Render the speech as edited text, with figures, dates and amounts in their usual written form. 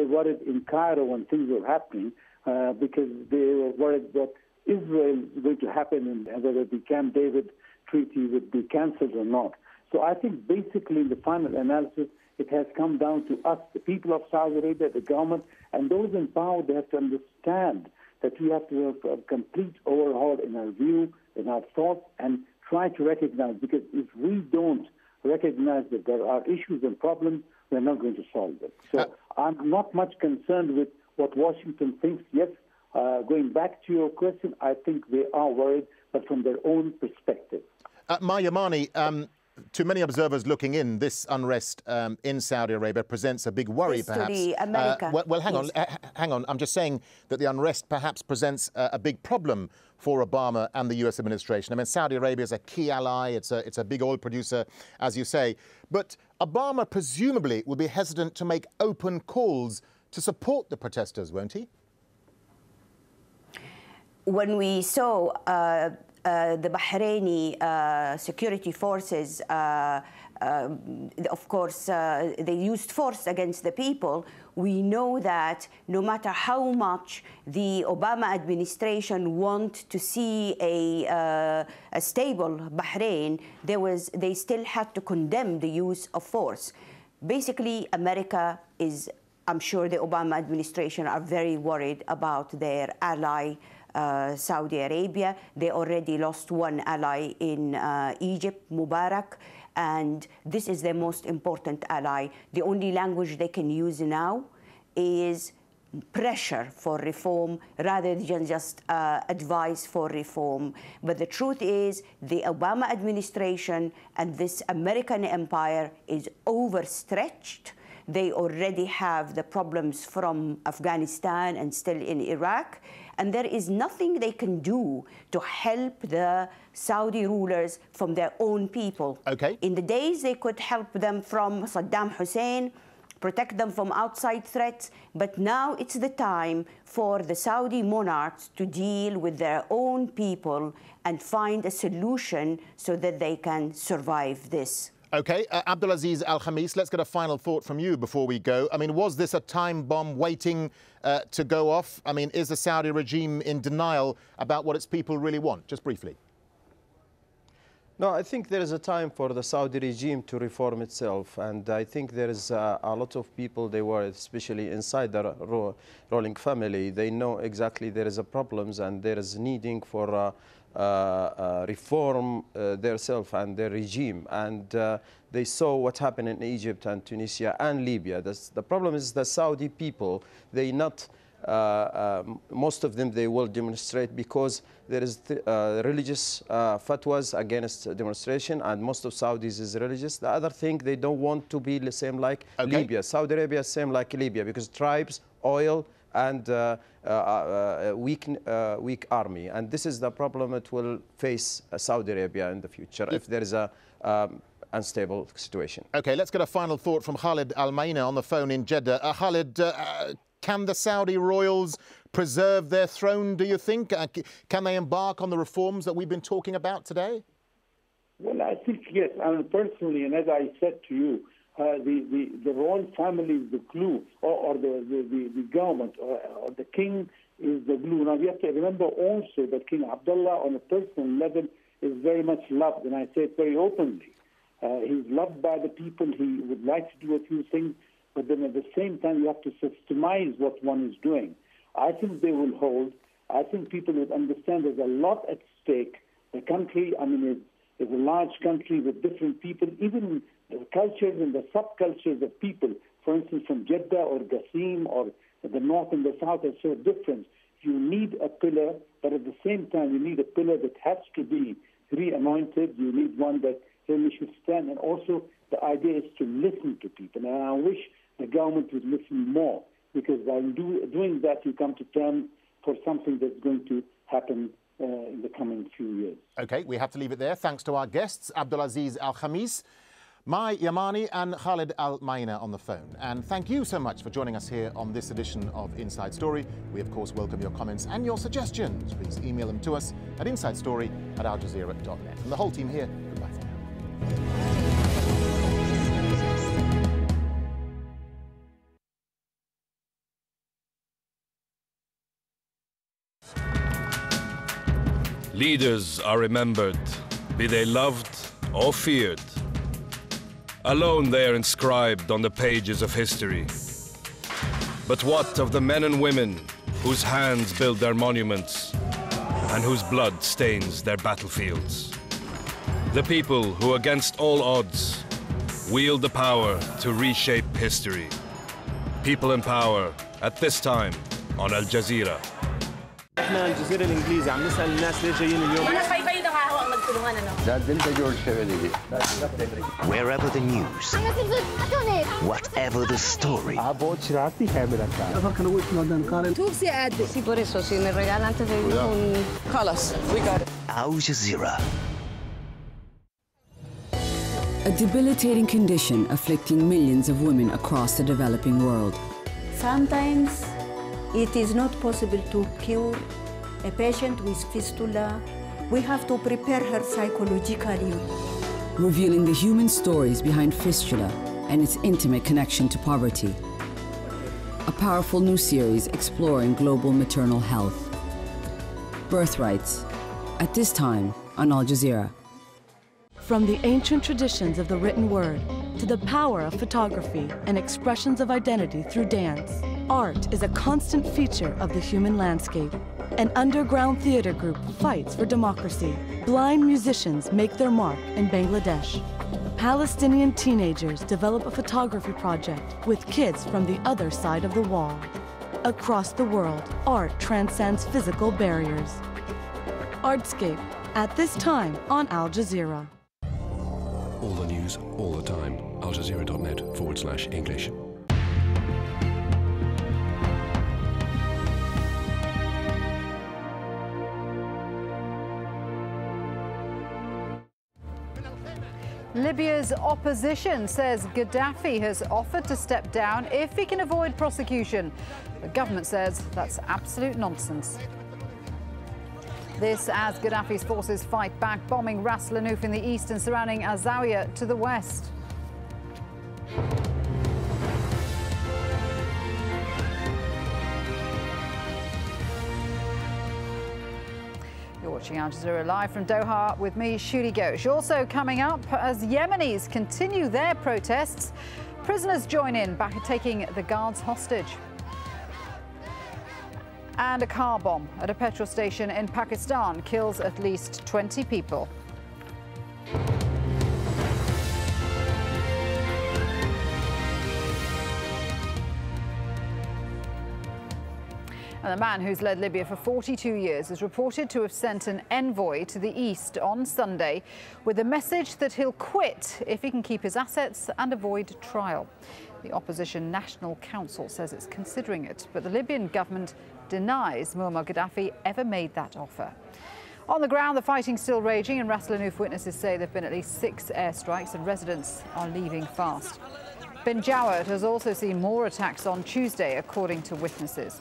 worried in Cairo when things were happening because they were worried that Israel is going to happen and whether the Camp David treaty would be cancelled or not. So I think basically in the final analysis, it has come down to us, the people of Saudi Arabia, the government, and those in power. They have to understand that we have to have a complete overhaul in our view, in our thoughts, and try to recognize, because if we don't recognize that there are issues and problems, we're not going to solve it. So I'm not much concerned with what Washington thinks. Yes, going back to your question, I think they are worried, but from their own perspective. Yamani, to many observers looking in, this unrest in Saudi Arabia presents a big worry, perhaps. Well, hang on. I'm just saying that the unrest perhaps presents a big problem for Obama and the U.S. administration. I mean, Saudi Arabia is a key ally. It's a big oil producer, as you say. But Obama presumably will be hesitant to make open calls to support the protesters, won't he? When we saw the Bahraini security forces, of course, they used force against the people. We know that no matter how much the Obama administration want to see a stable Bahrain, they still had to condemn the use of force. Basically, America is, I'm sure the Obama administration are very worried about their ally, Saudi Arabia. They already lost one ally in Egypt, Mubarak, and this is their most important ally. The only language they can use now is pressure for reform rather than just advice for reform. But the truth is the Obama administration and this American empire is overstretched. They already have the problems from Afghanistan and still in Iraq. And there is nothing they can do to help the Saudi rulers from their own people. Okay. In the days, they could help them from Saddam Hussein, protect them from outside threats. But now it's the time for the Saudi monarchs to deal with their own people and find a solution so that they can survive this. OK, Abdulaziz Al-Khamis, let's get a final thought from you before we go. I mean, was this a time bomb waiting to go off? I mean, is the Saudi regime in denial about what its people really want? Just briefly. No, I think there is a time for the Saudi regime to reform itself. And I think there is a lot of people, they were especially inside the ruling family. They know exactly there is a problems and there is needing for reform themselves and their regime. And they saw what happened in Egypt and Tunisia and Libya. The problem is the Saudi people, they not, most of them, they will demonstrate because there is religious fatwas against demonstration, and most of Saudis is religious. The other thing, they don't want to be the same like Libya. Saudi Arabia is same like Libya because tribes, oil, and weak army. And this is the problem it will face Saudi Arabia in the future if there is a unstable situation. OK, let's get a final thought from Khalid Al-Maina on the phone in Jeddah. Khalid, can the Saudi royals preserve their throne, do you think? Can they embark on the reforms that we've been talking about today? Well, I think yes. I mean, personally, and as I said to you, the royal family is the glue, or the government, or the king is the glue. Now, we have to remember also that King Abdullah, on a personal level, is very much loved, and I say it very openly. He's loved by the people. He would like to do a few things, but then at the same time, you have to systemize what one is doing. I think they will hold. I think people would understand there's a lot at stake. The country, I mean, is a large country with different people, even the cultures and the subcultures of people, for instance, from Jeddah or Qasim or the north and the south are so different. You need a pillar, but at the same time, you need a pillar that has to be re-anointed. You need one that really should stand. And also, the idea is to listen to people. And I wish the government would listen more, because by doing that, you come to terms for something that's going to happen in the coming few years. OK, we have to leave it there. Thanks to our guests, Abdulaziz Al-Khamis, Mai Yamani and Khalid Al-Maina on the phone. And thank you so much for joining us here on this edition of Inside Story. We, of course, welcome your comments and your suggestions. Please email them to us at insidestory@aljazeera.net. From the whole team here, goodbye for now. Leaders are remembered, be they loved or feared. Alone they are inscribed on the pages of history. But what of the men and women whose hands build their monuments and whose blood stains their battlefields? The people who, against all odds, wield the power to reshape history. People in power at this time on AlJazeera. احنا الجزيرة الإنجليزية عم نسأل الناس ليش جايين اليوم. Wherever the news, whatever the story, AlJazeera. A debilitating condition afflicting millions of women across the developing world. Sometimes it is not possible to cure a patient with fistula. We have to prepare her psychologically. Revealing the human stories behind fistula and its intimate connection to poverty. A powerful new series exploring global maternal health. Birthrights, at this time on AlJazeera. From the ancient traditions of the written word to the power of photography and expressions of identity through dance, art is a constant feature of the human landscape. An underground theater group fights for democracy. Blind musicians make their mark in Bangladesh. Palestinian teenagers develop a photography project with kids from the other side of the wall. Across the world, art transcends physical barriers. Artscape, at this time on AlJazeera. All the news, all the time. AlJazeera.net/English. Libya's opposition says Gaddafi has offered to step down if he can avoid prosecution. The government says that's absolute nonsense. This as Gaddafi's forces fight back, bombing Ras Lanuf in the east and surrounding AlJazeera to the west. You're watching AlJazeera live from Doha with me, Shuli Ghosh. Also coming up, as Yemenis continue their protests, prisoners join in back at taking the guards hostage. And a car bomb at a petrol station in Pakistan kills at least 20 people. And the man who's led Libya for 42 years is reported to have sent an envoy to the east on Sunday with a message that he'll quit if he can keep his assets and avoid trial. The opposition National Council says it's considering it, but the Libyan government denies Muammar Gaddafi ever made that offer. On the ground, the fighting's still raging, and Ras Lanuf witnesses say there have been at least 6 airstrikes and residents are leaving fast. Bin Jawad has also seen more attacks on Tuesday, according to witnesses.